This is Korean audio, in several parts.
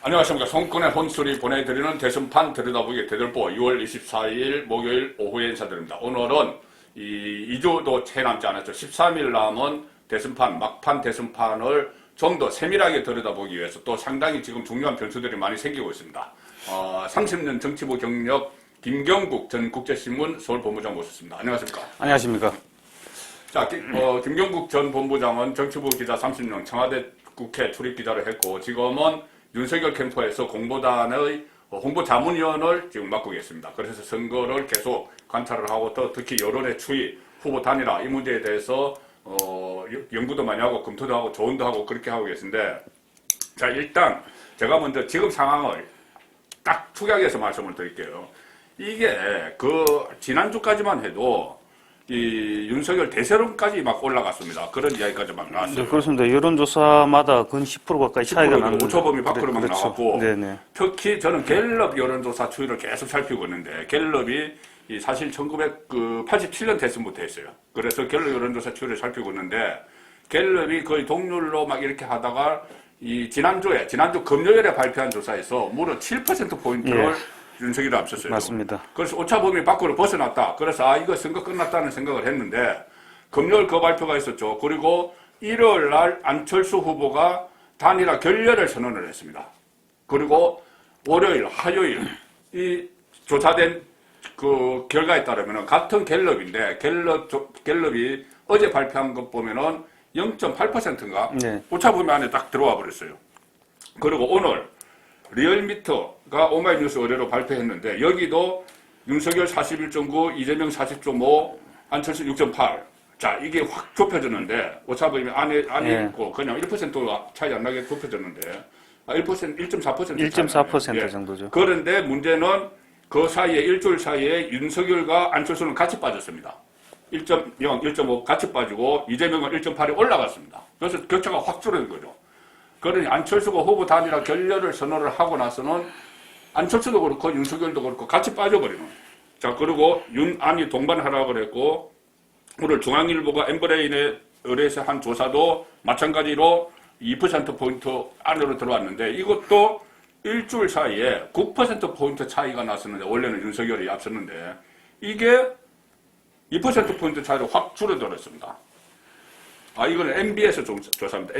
안녕하십니까. 송권의 혼술이 보내드리는 대선판 들여다보기 대들보 6월 24일 목요일 오후에 인사드립니다. 오늘은 2주도 채 남지 않았죠. 13일 남은 대선판, 막판 대선판을 좀 더 세밀하게 들여다보기 위해서 또 상당히 지금 중요한 변수들이 많이 생기고 있습니다. 30년 정치부 경력 김경국 전 국제신문 서울본부장 모셨습니다. 안녕하십니까. 안녕하십니까. 자, 김경국 전 본부장은 정치부 기자 30년, 청와대 국회 출입기자를 했고 지금은 윤석열 캠프에서 공보단의 홍보자문위원을 지금 맡고 계십니다. 그래서 선거를 계속 관찰을 하고 또 특히 여론의 추이, 후보 단일화 이 문제에 대해서 연구도 많이 하고 검토도 하고 조언도 하고 그렇게 하고 계신데, 자, 일단 제가 먼저 지금 상황을 딱 축약해서 말씀을 드릴게요. 이게 지난주까지만 해도 이 윤석열 대세론까지 막 올라갔습니다. 그런 이야기까지 막 나왔어요. 네, 그렇습니다. 여론조사마다 근 10% 가까이 차이가 나는데. 오차범위 밖으로 막 그렇죠. 나왔고, 네네. 특히 저는 갤럽 여론조사 추이를 계속 살피고 있는데, 갤럽이 사실 1987년 대선부터 했어요. 그래서 갤럽 여론조사 추이를 살피고 있는데, 갤럽이 거의 동률로 막 이렇게 하다가, 지난주 금요일에 발표한 조사에서 무려 7%포인트를 윤석열이 앞섰어요. 맞습니다. 그래서 오차범위 밖으로 벗어났다. 그래서 이거 선거 끝났다는 생각을 했는데 금요일 그 발표가 있었죠. 그리고 일요일 날 안철수 후보가 단일화 결렬을 선언을 했습니다. 그리고 월요일, 화요일 이 조사된 그 결과에 따르면 같은 갤럽인데 갤럽이 어제 발표한 것 보면은 0.8%인가 네. 오차범위 안에 딱 들어와 버렸어요. 그리고 오늘 리얼미터가 오마이뉴스 의뢰로 발표했는데 여기도 윤석열 41.9, 이재명 40.5, 안철수 6.8. 자, 이게 확 좁혀졌는데 오차범위 안에 있고 그냥 1%가 차이 안 나게 좁혀졌는데 1.4% 정도죠. 그런데 문제는 그 사이에 일주일 사이에 윤석열과 안철수는 같이 빠졌습니다. 1.0, 1.5 같이 빠지고 이재명은 1.8이 올라갔습니다. 그래서 격차가 확 줄어든 거죠. 그러니 안철수가 후보 단일화 결렬을 선언을 하고 나서는 안철수도 그렇고 윤석열도 그렇고 같이 빠져버리는. 자, 그리고 윤안이 동반하라고 그랬고 오늘 중앙일보가 엠브레인에 의뢰해서 한 조사도 마찬가지로 2%포인트 안으로 들어왔는데 이것도 일주일 사이에 9%포인트 차이가 났었는데 원래는 윤석열이 앞섰는데 이게 2%포인트 차이로 확 줄어들었습니다. 이거는 MBS 조사입니다.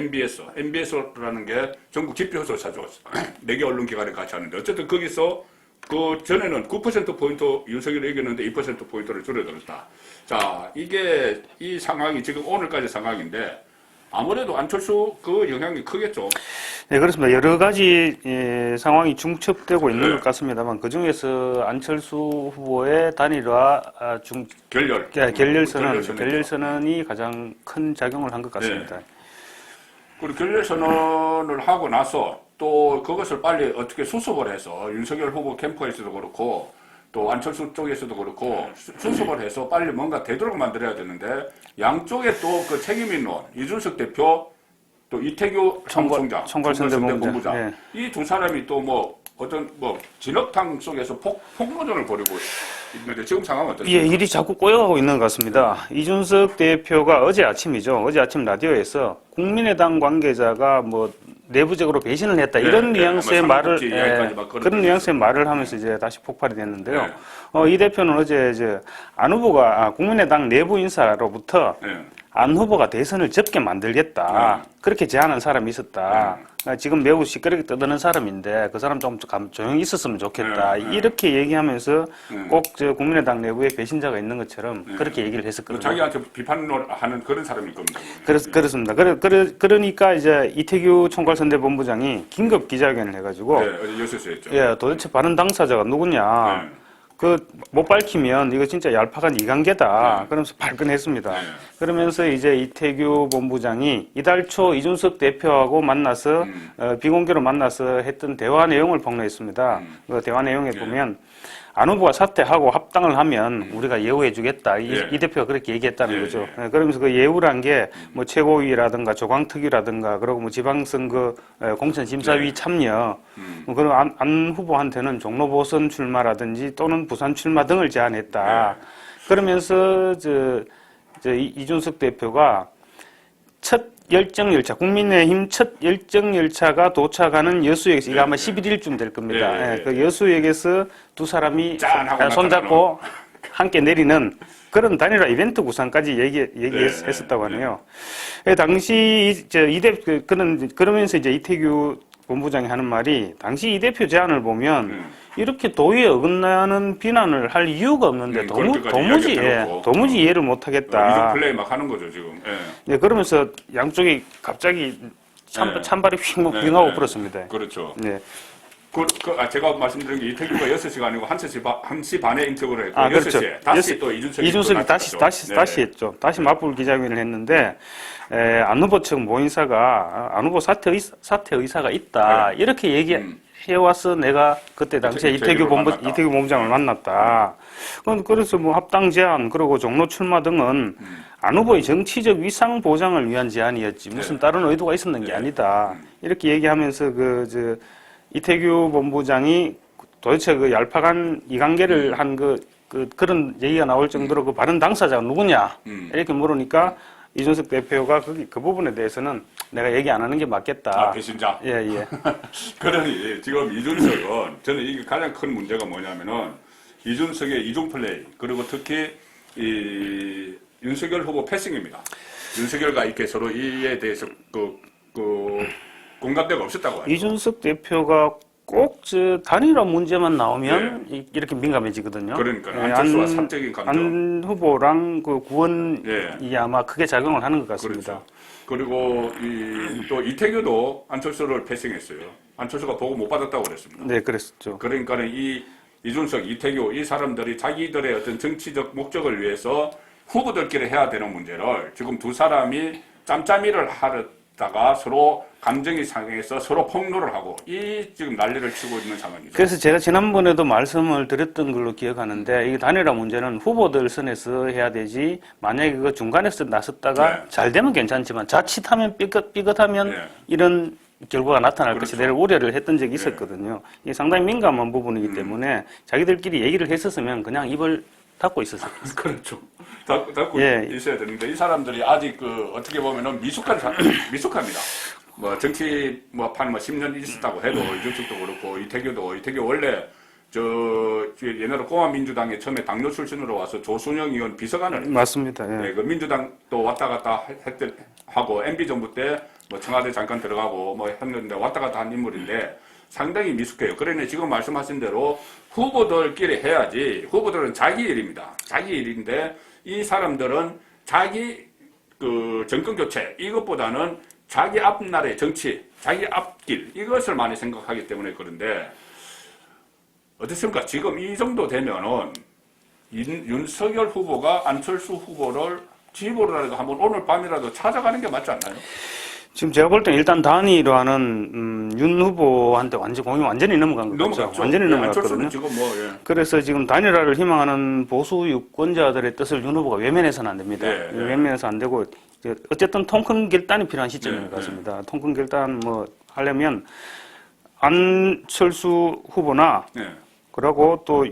MBS라는 게 전국 지표조사죠. 4개 언론기관이 같이 하는데, 어쨌든 거기서 전에는 9%포인트 윤석열이 이겼는데 2%포인트를 줄여들었다. 자, 이 상황이 지금 오늘까지 상황인데, 아무래도 안철수 그 영향이 크겠죠. 네, 그렇습니다. 여러 가지 상황이 중첩되고 있는 것 같습니다만 그 중에서 안철수 후보의 단일화 결렬선언이 가장 큰 작용을 한 것 같습니다. 네. 그리고 결렬선언을 하고 나서 또 그것을 빨리 어떻게 수습을 해서 윤석열 후보 캠프에서도 그렇고 또 안철수 쪽에서도 그렇고 수습을 해서 빨리 뭔가 되도록 만들어야 되는데 양쪽에 또 그 책임 있는 이준석 대표 또 이태규 사무총장, 총괄선대본부장 네. 이 두 사람이 또 어떤 진흙탕 속에서 폭로전을 벌이고 있는데 지금 상황은 어떻습니까? 예, 일이 자꾸 꼬여가고 있는 것 같습니다. 이준석 대표가 어제 아침 라디오에서 국민의당 관계자가 내부적으로 배신을 했다 이런 뉘앙스의 그런 뉘앙스의 말을 하면서 이제 다시 폭발이 됐는데요. 이 대표는 어제 안 후보가 국민의당 내부 인사로부터 안 후보가 대선을 접게 만들겠다 그렇게 제안한 사람이 있었다. 지금 매우 시끄럽게 떠드는 사람인데 그 사람 좀 조용히 있었으면 좋겠다. 이렇게 얘기하면서 꼭 국민의당 내부에 배신자가 있는 것처럼 그렇게 얘기를 했었거든요. 자기한테 비판을 하는 그런 사람일 겁니다. 그렇습니다. 그러니까 이제 이태규 총괄선대본부장이 긴급 기자회견을 해가지고 어제 여수에서 했죠. 도대체 발언 당사자가 누구냐. 못 밝히면 이거 진짜 얄팍한 이관계다. 그러면서 발끈했습니다. 그러면서 이제 이태규 본부장이 이달 초 이준석 대표하고 만나서 비공개로 만나서 했던 대화 내용을 폭로했습니다. 그 대화 내용에 보면 안 후보가 사퇴하고 합당을 하면 우리가 예우해주겠다. 이 대표가 그렇게 얘기했다는 거죠. 그러면서 그 예우란 게 최고위라든가 조광특위라든가 그리고 지방선거 공천심사위 참여 그리고 안 후보한테는 종로보선 출마라든지 또는 부산 출마 등을 제안했다. 그러면서 이준석 대표가 첫 열정 열차, 국민의힘 첫 열정 열차가 도착하는 여수역에서 이거 아마 11일쯤 될 겁니다. 그 여수역에서 두 사람이 짠 하고 손잡고 함께 내리는 그런 단일화 이벤트 구상까지 얘기했었다고 하네요. 당시 그러면서 이제 이태규 본부장이 하는 말이 당시 이 대표 제안을 보면 이렇게 도의에 어긋나는 비난을 할 이유가 없는데 도무지 이해를 못하겠다. 이중 플레이 막 하는 거죠 지금. 네, 그러면서 양쪽이 갑자기 찬발이 휙하고 불었습니다. 그렇죠. 네. 제가 말씀드린 게 이태규가 6시가 아니고 1시 반에 인터뷰를 했고 그렇죠. 6시에 다시 또 이준석이 다시 했죠. 다시 맞불 기자회견을 했는데 안 후보 측 모인사가 안 후보 사퇴 의사가 있다 이렇게 얘기해와서 내가 그때 당시에 이태규 본부장을 만났다. 그래서 뭐 합당 제안 그리고 종로 출마 등은 안 후보의 정치적 위상 보장을 위한 제안이었지 무슨 다른 의도가 있었는 게 아니다. 이렇게 얘기하면서 이태규 본부장이 도대체 그 얄팍한 이관계를 한 그런 얘기가 나올 정도로 그 발언 당사자가 누구냐 이렇게 물으니까 이준석 대표가 그 부분에 대해서는 내가 얘기 안 하는 게 맞겠다. 배신자. 예. 그러니 지금 이준석은 저는 이게 가장 큰 문제가 뭐냐면은 이준석의 이중 플레이 그리고 특히 이 윤석열 후보 패싱입니다. 윤석열과 이렇게 서로 이에 대해서 공감대가 없었다고 하죠. 이준석 대표가 꼭 단일화 문제만 나오면 이렇게 민감해지거든요. 그러니까요. 안철수와 사적인 감정. 안 후보랑 그 구원이 아마 크게 작용을 하는 것 같습니다. 그렇죠. 그리고 또 이태규도 안철수를 패싱했어요. 안철수가 보고 못 받았다고 그랬습니다. 네, 그랬었죠. 그러니까는 이준석, 이태규 이 사람들이 자기들의 어떤 정치적 목적을 위해서 후보들끼리 해야 되는 문제를 지금 두 사람이 짬짬이를 하다가 서로 감정이 상해서 서로 폭로를 하고 지금 난리를 치고 있는 상황이죠. 그래서 제가 지난번에도 말씀을 드렸던 걸로 기억하는데 이 단일화 문제는 후보들 선에서 해야 되지 만약에 그거 중간에서 나섰다가 잘 되면 괜찮지만 자칫하면 삐끗하면 이런 결과가 나타날 것이라는 우려를 했던 적이 있었거든요. 이게 상당히 민감한 부분이기 때문에 자기들끼리 얘기를 했었으면 그냥 입을 닫고 있었어요. 그렇죠. 닫고 있어야 되는데 이 사람들이 아직 어떻게 보면은 미숙합니다. 뭐 정치판 10년 있었다고 해도 이준석도 그렇고 이태규 원래 옛날에 공화민주당에 처음에 당뇨 출신으로 와서 조순영 의원 비서관을 했어요. 맞습니다. 그 민주당도 왔다 갔다 하고 MB 정부 때 뭐 청와대 잠깐 들어가고 뭐 했는데 왔다 갔다 한 인물인데 상당히 미숙해요. 그러니 지금 말씀하신 대로 후보들끼리 해야지. 후보들은 자기 일입니다. 자기 일인데 이 사람들은 자기 정권 교체 이것보다는 자기 앞날의 정치, 자기 앞길 이것을 많이 생각하기 때문에 그런데 어떻습니까? 지금 이 정도 되면은 윤석열 후보가 안철수 후보를 집으로라도 한번 오늘 밤이라도 찾아가는 게 맞지 않나요? 지금 제가 볼 때는 일단 단일화는 윤 후보한테 공이 완전히 넘어간 것 같죠. 완전히 넘어갔거든요. 그래서 지금 단일화를 희망하는 보수 유권자들의 뜻을 윤 후보가 외면해서는 안 됩니다. 외면해서 안 되고 어쨌든 통큰 결단이 필요한 시점인 것 같습니다. 통큰 결단 하려면 안철수 후보나 그리고 또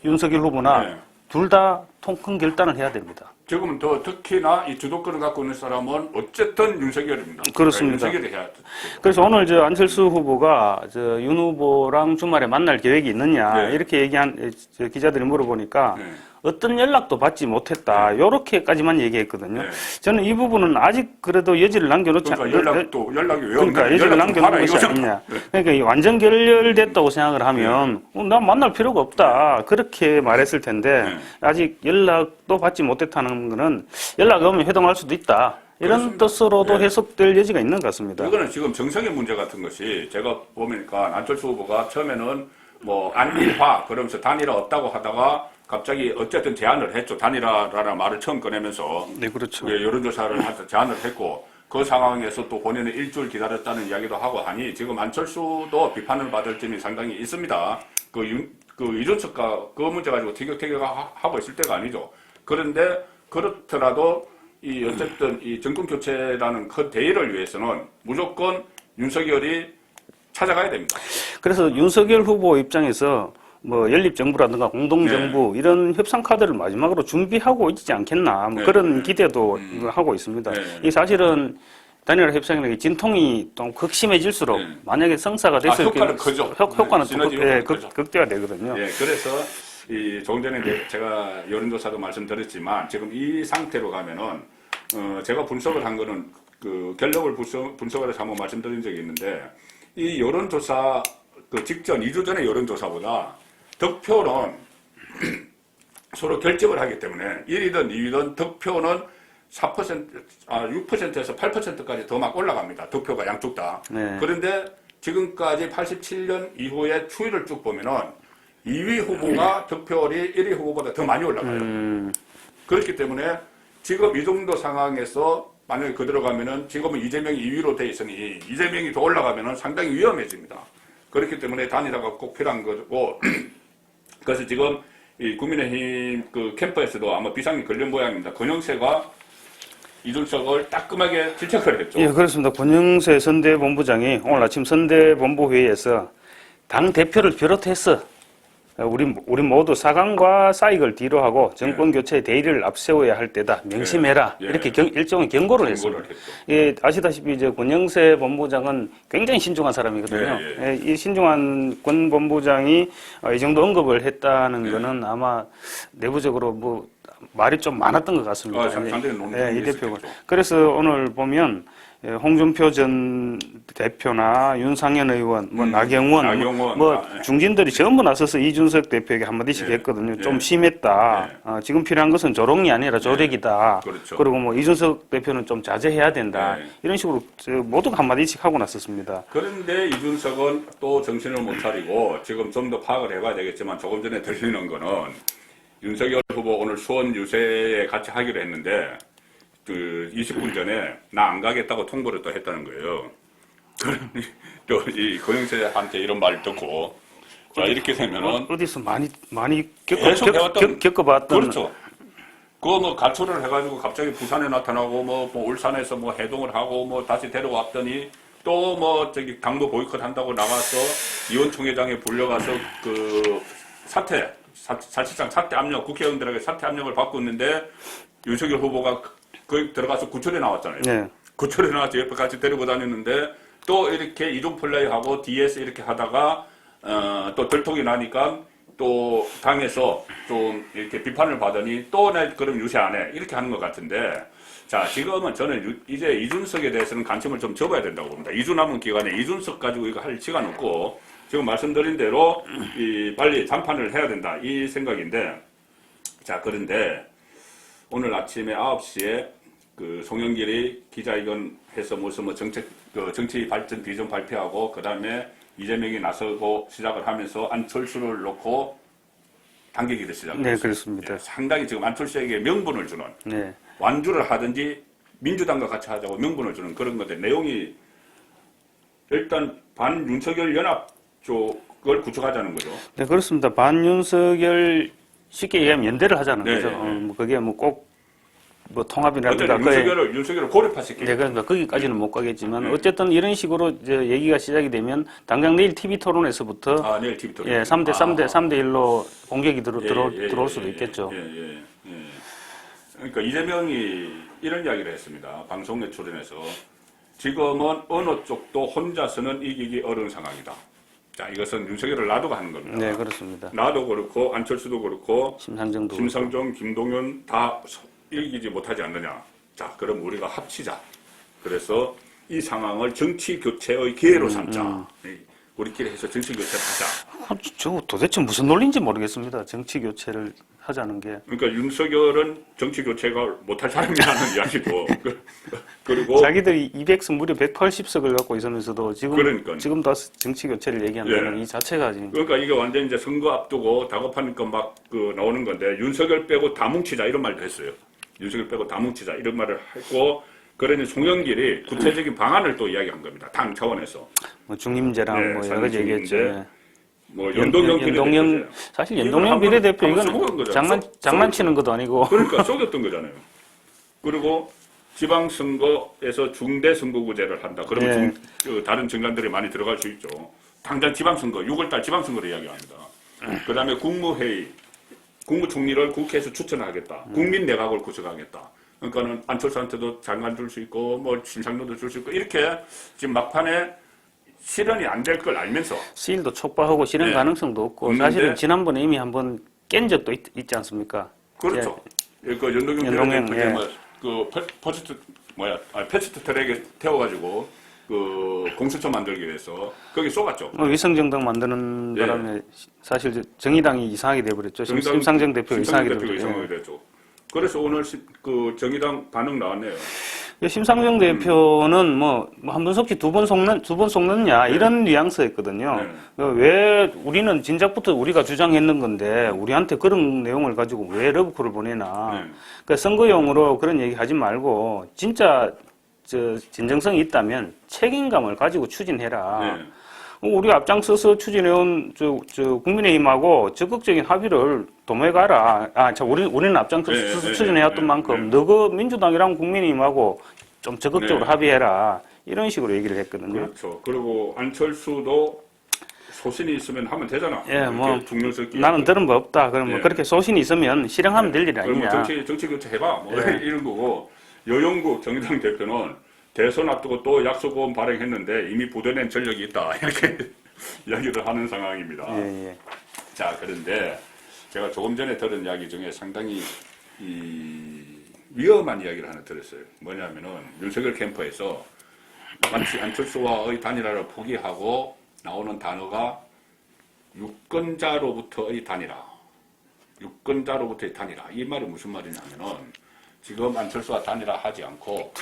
윤석열 후보나 둘 다 통큰 결단을 해야 됩니다. 지금은 특히나 이 주도권을 갖고 있는 사람은 어쨌든 윤석열입니다. 그렇습니다. 윤석열이 해야 돼. 그래서 오늘 안철수 후보가 윤 후보랑 주말에 만날 계획이 있느냐 이렇게 얘기한 기자들이 물어보니까 어떤 연락도 받지 못했다. 요렇게까지만 얘기했거든요. 저는 이 부분은 아직 그래도 여지를 남겨놓지 연락이 왜 그러니까 여지를 남겨놓은 것이 아니냐. 그러니까 완전 결렬됐다고 생각을 하면 난 만날 필요가 없다. 그렇게 말했을 텐데 아직 연락도 받지 못했다는 거는 연락이 오면 회동할 수도 있다. 이런 뜻으로도 해석될 여지가 있는 것 같습니다. 이거는 지금 정성의 문제 같은 것이 제가 보니까 안철수 후보가 처음에는 안일화 그러면서 단일화 없다고 하다가 갑자기 어쨌든 제안을 했죠. 단일화라는 말을 처음 꺼내면서. 네, 그렇죠. 여론조사를 해서 제안을 했고 그 상황에서 또 본인은 일주일 기다렸다는 이야기도 하고 하니 지금 안철수도 비판을 받을 점이 상당히 있습니다. 이준석과 그 문제 가지고 티격태격하고 있을 때가 아니죠. 그런데 그렇더라도 어쨌든 이 정권 교체라는 큰 대의를 위해서는 무조건 윤석열이 찾아가야 됩니다. 그래서 윤석열 후보 입장에서 뭐 연립정부라든가 공동정부 이런 협상 카드를 마지막으로 준비하고 있지 않겠나 뭐 그런 기대도 하고 있습니다. 이 사실은 단일화 협상이라는 게 진통이 좀 극심해질수록 만약에 성사가 됐을 효과는 크죠. 효과는 시너지 또 효과는 크죠. 극대화되거든요. 그래서 조금 전에 이제 제가 여론조사도 말씀드렸지만 지금 이 상태로 가면은 제가 분석을 한 거는 그 갤럽을 분석을 해서 한번 말씀드린 적이 있는데 이 여론조사 그 직전 2주 전의 여론조사보다 득표는 서로 결집을 하기 때문에 1위든 2위든 득표는 6%에서 8%까지 더 막 올라갑니다. 득표가 양쪽 다. 네. 그런데 지금까지 87년 이후에 추이를 쭉 보면은 2위 후보가 득표율이 1위 후보보다 더 많이 올라가요. 그렇기 때문에 지금 이 정도 상황에서 만약에 그대로 가면은 지금은 이재명이 2위로 돼 있으니 이재명이 더 올라가면은 상당히 위험해집니다. 그렇기 때문에 단일화가 꼭 필요한 거고 그래서 지금 이 국민의힘 그 캠프에서도 아마 비상이 걸린 모양입니다. 권영세가 이준석을 따끔하게 질책을 했죠. 예, 그렇습니다. 권영세 선대본부장이 오늘 아침 선대본부회의에서 당 대표를 비롯해서 우리 모두 사강과 사익을 뒤로 하고 정권 교체 대의를 앞세워야 할 때다. 명심해라. 이렇게 일종의 경고를 했습니다. 예, 아시다시피 이제 권영세 본부장은 굉장히 신중한 사람이거든요. 이 신중한 권 본부장이 이 정도 언급을 했다는 거는 아마 내부적으로 뭐 말이 좀 많았던 것 같습니다. 이 대표가. 그래서 오늘 보면 홍준표 전 대표나 윤상현 의원, 뭐 나경원, 뭐 중진들이 전부 나서서 이준석 대표에게 한마디씩 했거든요. 좀 심했다. 지금 필요한 것은 조롱이 아니라 조력이다. 그렇죠. 그리고 뭐 이준석 대표는 좀 자제해야 된다. 이런 식으로 모두가 한마디씩 하고 나섰습니다. 그런데 이준석은 또 정신을 못 차리고 지금 좀 더 파악을 해봐야 되겠지만 조금 전에 들리는 거는 윤석열 후보 오늘 수원 유세에 같이 하기로 했는데 그 20분 전에 나 안 가겠다고 통보를 또 했다는 거예요. 또 이 권영세한테 이런 말을 듣고 자 이렇게 되면은 어디서 많이 겪어봤던 그렇죠. 그거 뭐 가출을 해가지고 갑자기 부산에 나타나고 뭐 울산에서 뭐 해동을 하고 뭐 다시 데려왔더니 또 뭐 저기 당도 보이콧 한다고 나가서 의원총회장에 불려가서 그 사실상 사퇴 압력 국회의원들에게 사퇴 압력을 받고 있는데 윤석열 후보가 거기 들어가서 구출에 나왔잖아요. 네. 구출에 나와서 옆에 같이 데리고 다녔는데 또 이렇게 이중 플레이하고 뒤에서 이렇게 하다가 또 들통이 나니까 또 당에서 좀 이렇게 비판을 받으니 또 내 그럼 유세 안 해. 이렇게 하는 것 같은데 자 지금은 저는 이제 이준석에 대해서는 관심을 좀 접어야 된다고 봅니다. 2주 남은 기간에 이준석 가지고 이거 할 시간 없고 지금 말씀드린 대로 빨리 잠판을 해야 된다. 이 생각인데 자 그런데 오늘 아침에 9시에 그 송영길이 기자회견해서 무슨 뭐 정치 발전 비전 발표하고 그 다음에 이재명이 나서고 시작을 하면서 안철수를 놓고 당기기를 시작했습니다. 네, 그렇습니다. 상당히 지금 안철수에게 명분을 주는 네. 완주를 하든지 민주당과 같이 하자고 명분을 주는 그런 건데 내용이 일단 반윤석열 연합 쪽을 구축하자는 거죠. 네, 그렇습니다. 반윤석열 쉽게 얘기하면 연대를 하자는 거죠. 뭐 그게 뭐 꼭 뭐 통합이라든가 윤석열을 고립화시키는. 네, 그러니까 거기까지는 못 가겠지만 어쨌든 이런 식으로 이제 얘기가 시작이 되면 당장 내일 TV 토론에서부터 내일 TV 토론. 3대 1로 공격이 들어올 수도 있겠죠. 그러니까 이재명이 이런 이야기를 했습니다. 방송에 출연해서 지금은 어느 쪽도 혼자서는 이기기 어려운 상황이다. 자, 이것은 윤석열을 놔두고 하는 겁니다. 네, 그렇습니다. 나도 그렇고 안철수도 그렇고 심상정, 김동연 다 이기지 못하지 않느냐. 자, 그럼 우리가 합치자. 그래서 이 상황을 정치 교체의 기회로 삼자. 우리끼리 해서 정치 교체를 하자. 저 도대체 무슨 논리인지 모르겠습니다. 정치 교체를 하자는 게. 그러니까 윤석열은 정치 교체가 못할 사람이라는 이야기고. 그리고 자기들이 200석 무려 180석을 갖고 있으면서도 지금 다 정치 교체를 얘기한다는 이 자체가 지금. 그러니까 이게 완전 이제 선거 앞두고 다급하니까 막 나오는 건데 윤석열 빼고 다 뭉치자 이런 말도 했어요. 윤석열 빼고 다 뭉치자 이런 말을 했고 그러니 송영길이 구체적인 방안을 또 이야기한 겁니다. 당 차원에서. 뭐 중임제랑 뭐 여러 가지 얘기했죠. 뭐 연동형 사실 연동형 비례대표 이건 장난치는 것도 아니고. 그러니까 속였던 거잖아요. 그리고 지방선거에서 중대선거구제를 한다. 그러면 다른 정당들이 많이 들어갈 수 있죠. 당장 지방선거 6월달 지방선거를 이야기합니다. 그다음에 국무회의, 국무총리를 국회에서 추천하겠다. 국민내각을 구성하겠다. 그러니까는 안철수한테도 장관 줄 수 있고 뭐 심상정도 줄 수 있고 이렇게 지금 막판에 실현이 안 될 걸 알면서 시일도 촉박하고 실현 네. 가능성도 없고 없는데 사실은 지난번에 이미 한번 깬 적도 있지 않습니까? 그렇죠. 그 연동형 연동형, 대통령이 그 패스트 트랙에 태워가지고 그 공수처 만들기 위해서 거기 쏘갔죠. 위성정당 만드는 네. 바람에 사실 정의당이 이상하게 돼버렸죠. 심상정 대표 이상하게 돼버렸죠. 됐죠. 그래서 오늘 그 정의당 반응 나왔네요. 심상정 대표는 뭐 한문석씨 두 번 속느냐 이런 뉘앙스였거든요. 왜 우리는 진작부터 우리가 주장했는 건데 우리한테 그런 내용을 가지고 왜 러브콜을 보내나. 그러니까 선거용으로 그런 얘기 하지 말고 진짜 진정성이 있다면 책임감을 가지고 추진해라. 우리가 앞장서서 추진해온 국민의힘하고 적극적인 합의를 도모해가라. 우리는 앞장서서 추진해왔던 만큼 너가 민주당이랑 국민의힘하고 좀 적극적으로 합의해라. 이런 식으로 얘기를 했거든요. 그렇죠. 그리고 안철수도 소신이 있으면 하면 되잖아. 나는 들은 바 없다. 그럼 뭐 그렇게 소신이 있으면 실행하면 될 일이 아니냐. 정치 교체 해봐. 뭐 이런 거고. 여영국 정의당 대표는 대선 앞두고 또 약속은 발행했는데 이미 부도낸 전력이 있다. 이렇게 이야기를 하는 상황입니다. 자, 그런데 제가 조금 전에 들은 이야기 중에 상당히 위험한 이야기를 하나 들었어요. 뭐냐면은 윤석열 캠프에서 마치 안철수와의 단일화를 포기하고 나오는 단어가 유권자로부터의 단일화. 유권자로부터의 단일화. 이 말이 무슨 말이냐면은 지금 안철수와 단일화 하지 않고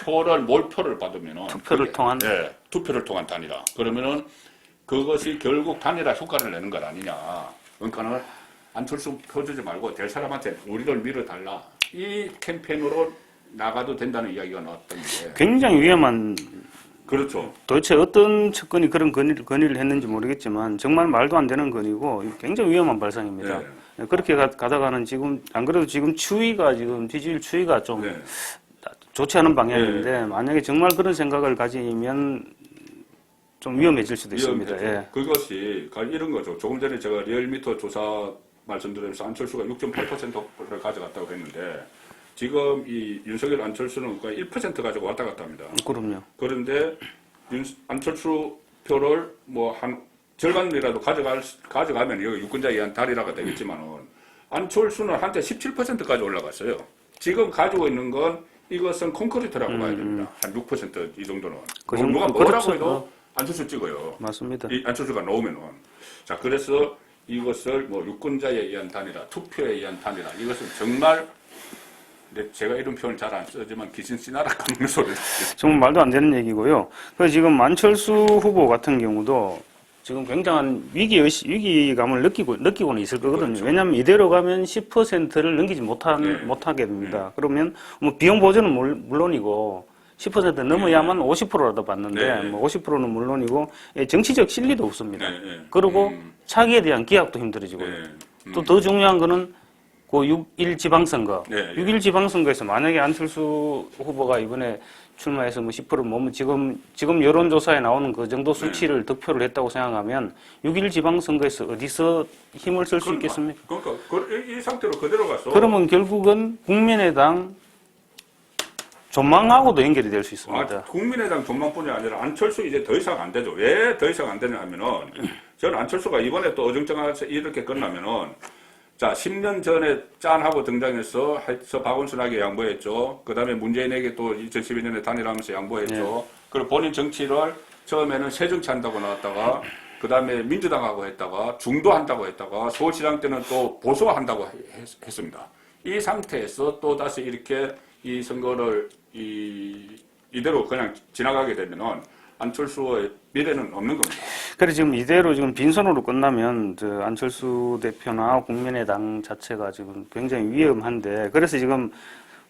몰표를 받으면은 투표를 통한 투표를 통한 단일화. 그러면은 그것이 결국 단일화 효과를 내는 것 아니냐. 그러니까는 안철수 표 주지 말고 될 사람한테 우리를 밀어달라. 이 캠페인으로 나가도 된다는 이야기가 나왔던데. 굉장히 위험한. 그렇죠. 도대체 어떤 측근이 그런 건의를 했는지 모르겠지만 정말 말도 안 되는 건의고 굉장히 위험한 발상입니다. 그렇게 가다가는 지금 안 그래도 지금 지지율 추이가 좀 좋지 않은 방향인데 만약에 정말 그런 생각을 가지면 좀 위험해질 수도 있습니다. 그것이 이런 거죠. 조금 전에 제가 리얼미터 조사 말씀드리면서 안철수가 6.8%를 가져갔다고 했는데 지금 이 윤석열 안철수는 거의 1% 가지고 왔다 갔다 합니다. 그럼요. 그런데 안철수 표를 뭐 한 절반이라도 가져가면 여기 유권자에 의한 단일화가 되겠지만은 안철수는 한때 17%까지 올라갔어요. 지금 가지고 있는 건 이것은 콘크리트라고 봐야 됩니다. 한 6% 이 정도는. 누가 뭐라고 해도 안철수 찍어요. 맞습니다. 이 안철수가 나오면은. 자, 그래서 이것을 뭐 유권자에 의한 단일화, 투표에 의한 단일화, 이것은 정말 제가 이런 표현 잘 안 쓰지만 귀신 씨나라 깎는 소리. 정말 말도 안 되는 얘기고요. 그래서 지금 안철수 후보 같은 경우도 지금 굉장한 위기감을 느끼고는 있을 거거든요. 그렇죠. 왜냐하면 이대로 가면 10%를 넘기지 못하게 됩니다. 그러면 뭐 비용 보전은 물론이고 10% 넘어야만 50%라도 받는데 뭐 50%는 물론이고 정치적 실리도 없습니다. 그리고 차기에 대한 기약도 힘들어지고요. 또 더 중요한 거는 그 6.1 지방선거. 6.1 지방선거에서 만약에 안철수 후보가 이번에 출마해서 뭐 10% 뭐 지금 여론조사에 나오는 그 정도 수치를 득표를 했다고 생각하면 6.1 지방선거에서 어디서 힘을 쓸 수 있겠습니까? 그러니까 이 상태로 그대로 가서 그러면 결국은 국민의당 전망하고도 연결이 될 수 있습니다. 국민의당 전망뿐이 아니라 안철수 이제 더 이상 안 되죠. 왜 더 이상 안 되냐 하면은 저는 안철수가 이번에 또 어정쩡하게 이렇게 끝나면은 자, 10년 전에 짠하고 등장해서 박원순에게 양보했죠. 그 다음에 문재인에게 또 2012년에 단일하면서 양보했죠. 그리고 본인 정치를 처음에는 새정치 한다고 나왔다가 그 다음에 민주당하고 했다가 중도한다고 했다가 서울시장 때는 또 보수한다고 했습니다. 이 상태에서 또 다시 이렇게 이 선거를 이대로 그냥 지나가게 되면은 안철수의 미래는 없는 겁니다. 그래서 지금 이대로 지금 빈손으로 끝나면 안철수 대표나 국민의당 자체가 지금 굉장히 위험한데 그래서 지금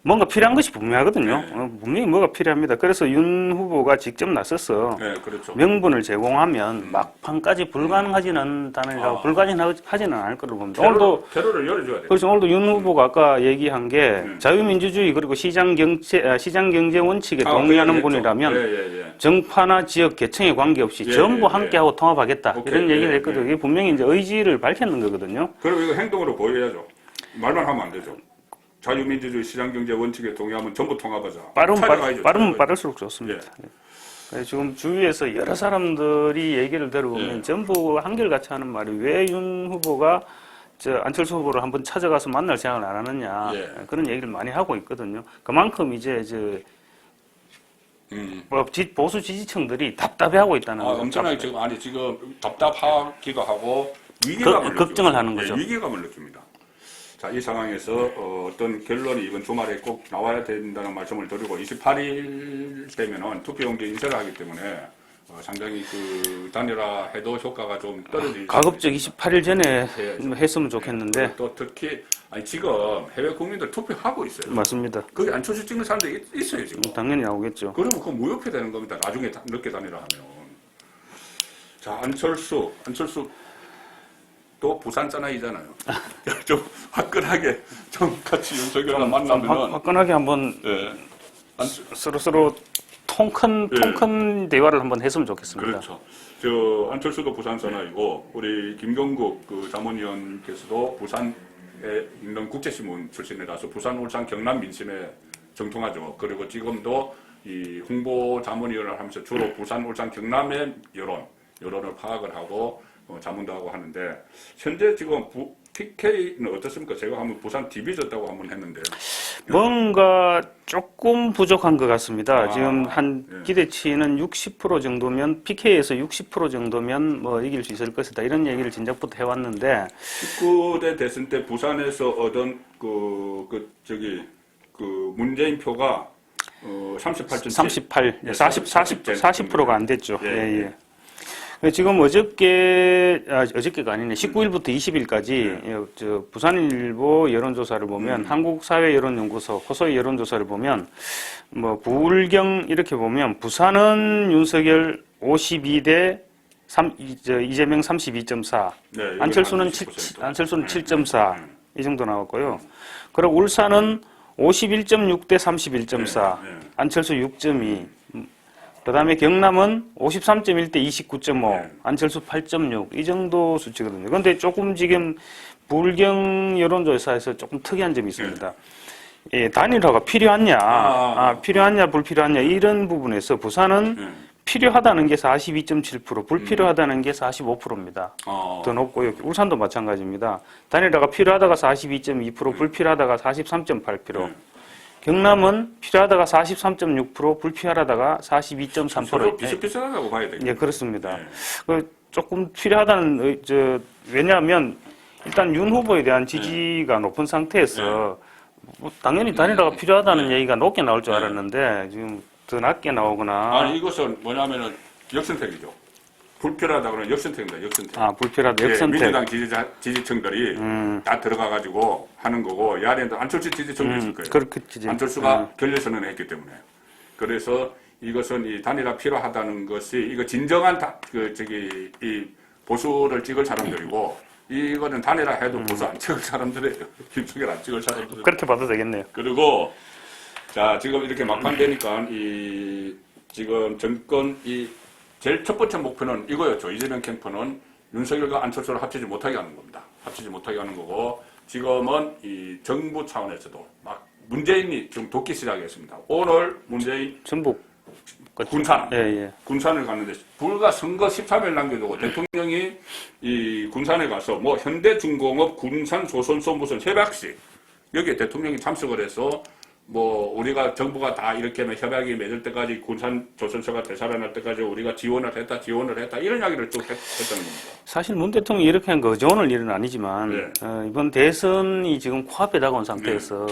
뭔가 필요한 것이 분명하거든요. 네. 분명히 뭐가 필요합니다. 그래서 윤 후보가 직접 나서서 네, 그렇죠. 명분을 제공하면 막판까지 불가능하지는 않다는 불가능하지는 않을 거로 봅니다. 오늘도 테러를 열어줘야 돼요. 그래서 오늘도 윤 후보가 아까 얘기한 게 자유민주주의 그리고 시장 경제 원칙에 동의하는 예, 분이라면 예. 정파나 지역 계층에 관계없이 예, 전부 예, 함께하고 통합하겠다 오케이, 이런 얘기를 예, 했거든요. 이게 분명히 이제 의지를 밝혔는 거거든요. 그럼 이거 행동으로 보여야죠. 말만 하면 안 되죠. 자유민주주의 시장경제 원칙에 동의하면 전부 통합하자. 찾아가야죠. 빠를수록 좋습니다. 예. 지금 주위에서 여러 사람들이 얘기를 들어보면 전부 한결같이 하는 말이 왜 윤 후보가 안철수 후보를 한번 찾아가서 만날 생각을 안 하느냐 그런 얘기를 많이 하고 있거든요. 그만큼 이제 보수 지지층들이 답답해하고 있다는 거죠. 엄청나게 지금 답답하기도 하고 위기감을 걱정을 하는 거죠. 위기감을 느낍니다. 자, 이 상황에서 어떤 결론이 이번 주말에 꼭 나와야 된다는 말씀을 드리고 28일 되면은 투표용지 인쇄를 하기 때문에 상당히 그 단일화해도 효과가 좀 떨어지죠. 가급적 28일 전에 했으면 좋겠는데 또 특히 지금 해외 국민들 투표하고 있어요. 맞습니다. 거기 안철수 찍는 사람들이 있어요 지금. 당연히 나오겠죠. 그러면 그거 무효표 되는 겁니다. 나중에 늦게 단일화하면. 자, 안철수 또 부산 사나이잖아요. 좀 화끈하게 좀 같이 윤석열이랑 만나면은 화끈하게 한번 서로 통큰 대화를 한번 했으면 좋겠습니다. 그렇죠. 안철수도 부산 사나이고 우리 김경국 그 자문위원께서도 부산에 있는 국제신문 출신이라서 부산, 울산, 경남 민심에 정통하죠. 그리고 지금도 이 홍보 자문위원을 하면서 주로 부산, 울산, 경남의 여론을 파악을 하고 자문도 하고 하는데 현재 지금 PK는 어떻습니까? 제가 한번 부산 디비졌다고 한번 했는데 뭔가 조금 부족한 것 같습니다. 지금 기대치는 60% 정도면 PK에서 60% 정도면 뭐 이길 수 있을 것이다 이런 얘기를 진작부터 해왔는데 19대 대선 때 부산에서 얻은 문재인 표가 40%가 안 됐죠. 예. 지금 어저께가 아니네. 19일부터 20일까지 부산일보 여론조사를 보면 한국사회여론연구소 호소의 여론조사를 보면 부울경 이렇게 보면 부산은 윤석열 52대 이재명 32.4, 안철수는 7.4 이 정도 나왔고요. 그리고 울산은 51.6대 31.4, 안철수 6.2. 그 다음에 경남은 53.1대 29.5, 안철수 8.6, 이 정도 수치거든요. 그런데 조금 지금 불경 여론조사에서 조금 특이한 점이 있습니다. 단일화가 필요하냐, 필요하냐, 불필요하냐, 이런 부분에서 부산은 필요하다는 게 42.7%, 불필요하다는 게 45%입니다. 더 높고요. 울산도 마찬가지입니다. 단일화가 필요하다가 42.2%, 불필요하다가 43.8%. 경남은 필요하다가 43.6%, 불필요하다가 42.3%. 비슷비슷하다고 봐야 되겠죠. 예, 그렇습니다. 조금 필요하다는, 왜냐하면 일단 윤 후보에 대한 지지가 높은 상태에서 당연히 단일화가 필요하다는 얘기가 높게 나올 줄 알았는데 지금 더 낮게 나오거나. 이것은 뭐냐면은 역선택이죠. 불필요하다 그러면 역선택입니다. 역선택. 불필요하다. 역선택. 민주당 지지층들이 다 들어가가지고 하는 거고, 이 안에도 안철수 지지층도 있을 거예요. 그렇겠지. 안철수가 결렬선언을 했기 때문에. 그래서 이것은 이 단일화 필요하다는 것이, 이거 진정한 이 보수를 찍을 사람들이고, 이거는 단일화 해도 보수 안 찍을 사람들이에요. 김충일 안 찍을 사람들. 그렇게 봐도 되겠네요. 그리고, 자, 지금 이렇게 막판 되니까, 지금 정권, 제일 첫 번째 목표는 이거였죠. 이재명 캠프는 윤석열과 안철수를 합치지 못하게 하는 겁니다. 합치지 못하게 하는 거고, 지금은 이 정부 차원에서도 막 문재인이 지금 돕기 시작했습니다. 오늘 문재인 전북 군산, 예. 군산을 갔는데 불과 선거 13일 남겨두고 대통령이 이 군산에 가서 현대중공업 군산 조선소 무슨 협약식 여기에 대통령이 참석을 해서 우리가 정부가 다 이렇게 하면 협약이 맺을 때까지 군산 조선소가 되살아날 때까지 우리가 지원을 했다 이런 이야기를 쭉 했다는 겁니다. 사실 문 대통령이 이렇게 한 거 어제 오늘 일은 아니지만 이번 대선이 지금 코앞에 다가온 상태에서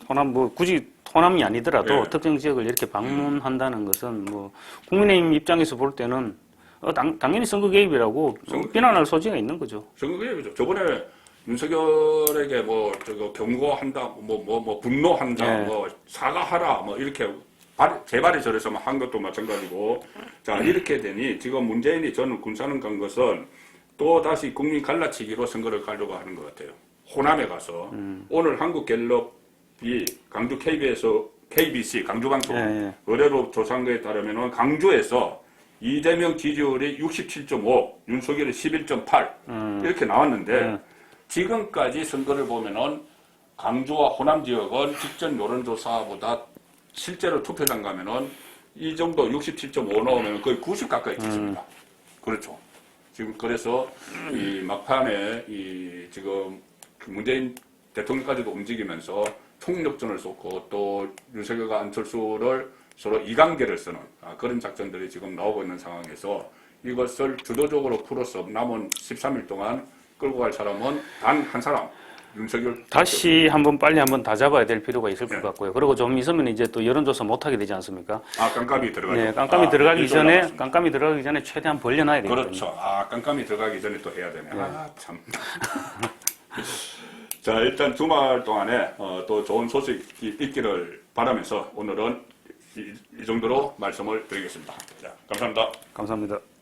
호남 굳이 호남이 아니더라도 특정 지역을 이렇게 방문한다는 것은 국민의힘 입장에서 볼 때는 당연히 선거 개입이라고 비난할 소지가 있는 거죠. 선거 개입이죠. 저번에 윤석열에게 뭐 저거 경고한다, 뭐 분노한다, 네. 뭐 사과하라, 뭐 이렇게 재발이 저래서 한 것도 마찬가지고, 자 이렇게 되니 지금 문재인이 저는 군사는 간 것은 또 다시 국민 갈라치기로 선거를 가려고 하는 것 같아요. 호남에 가서 오늘 한국갤럽이 강주 KBC 강주방송 예, 예. 의뢰로 조사한 거에 따르면은 강주에서 이재명 지지율이 67.5, 윤석열이 11.8 이렇게 나왔는데 지금까지 선거를 보면은 강주와 호남 지역은 직전 여론조사보다 실제로 투표장 가면은 이 정도 67.5 나오면 거의 90 가까이 찍습니다. 그렇죠. 지금 그래서 이 막판에 이 지금 문재인 대통령까지도 움직이면서 총력전을 쏟고 또 윤석열과 안철수를 서로 이관계를 쓰는 그런 작전들이 지금 나오고 있는 상황에서 이것을 주도적으로 풀어서 남은 13일 동안 끌고 갈 사람은 단 한 사람, 윤석열. 다시 한번 빨리 한번 다 잡아야 될 필요가 있을 것 네. 같고요. 그리고 좀 있으면 이제 또 여론조사 못하게 되지 않습니까? 깜깜이 들어가죠. 네, 깜깜이 일주일 들어가기 전에 최대한 벌려놔야 되거든요. 그렇죠. 깜깜이 들어가기 전에 또 해야 되네. 참. 자, 일단 주말 동안에 또 좋은 소식이 있기를 바라면서 오늘은 이 정도로 말씀을 드리겠습니다. 자, 감사합니다. 감사합니다.